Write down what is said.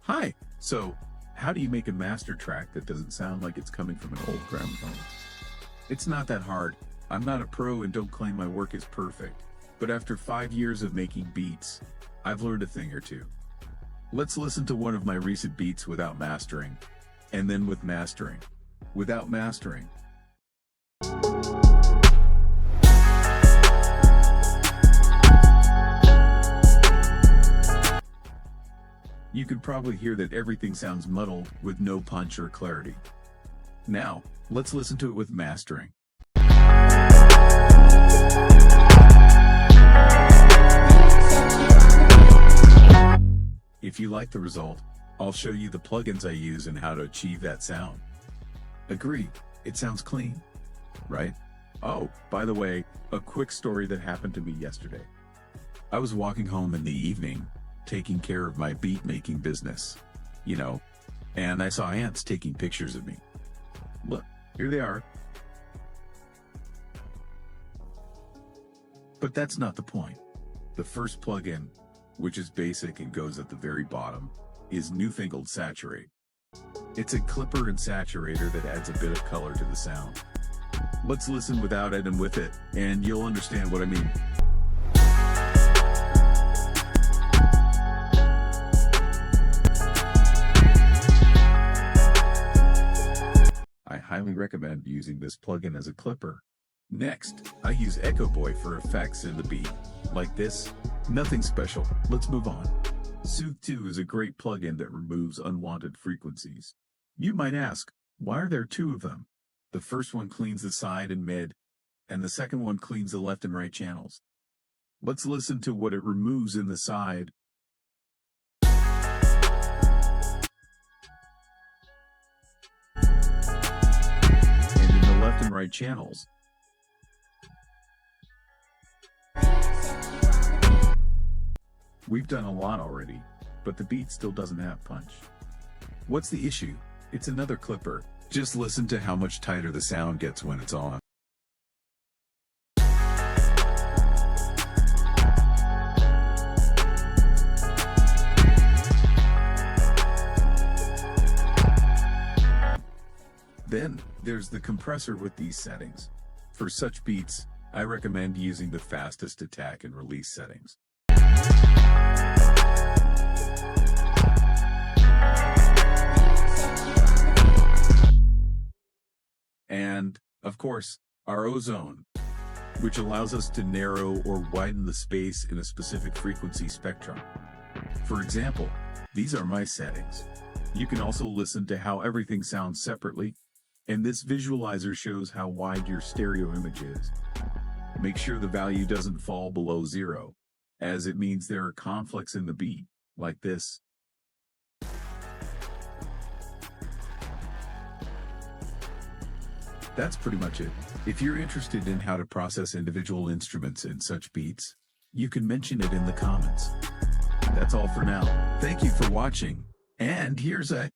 Hi. So, how do you make a master track that doesn't sound like it's coming from an old gramophone? It's not that hard. I'm not a pro and don't claim my work is perfect. But after 5 years of making beats, I've learned a thing or two. Let's listen to one of my recent beats without mastering. And then with mastering. Without mastering. You can probably hear that everything sounds muddled with no punch or clarity. Now, let's listen to it with mastering. If you like the result, I'll show you the plugins I use and how to achieve that sound. Agree, it sounds clean, right? Oh, by the way, a quick story that happened to me yesterday. I was walking home in the evening, taking care of my beat-making business, and I saw ants taking pictures of me. Look, here they are. But that's not the point. The first plugin, which is basic and goes at the very bottom, is newfangled Saturate. It's a clipper and saturator that adds a bit of color to the sound. Let's listen without it and with it, and you'll understand what I mean. I highly recommend using this plugin as a clipper. Next, I use Echo Boy for effects in the beat, like this. Nothing special, let's move on. Soothe 2 is a great plugin that removes unwanted frequencies. You might ask, why are there two of them? The first one cleans the side and mid, and the second one cleans the left and right channels. Let's listen to what it removes in the side. And in the left and right channels. We've done a lot already, but the beat still doesn't have punch. What's the issue? It's another clipper. Just listen to how much tighter the sound gets when it's on. Then, there's the compressor with these settings. For such beats, I recommend using the fastest attack and release settings. And, of course, our ozone, which allows us to narrow or widen the space in a specific frequency spectrum. For example, these are my settings. You can also listen to how everything sounds separately, and this visualizer shows how wide your stereo image is. Make sure the value doesn't fall below 0, as it means there are conflicts in the beat, like this. That's pretty much it. If you're interested in how to process individual instruments in such beats, you can mention it in the comments. That's all for now. Thank you for watching, and here's a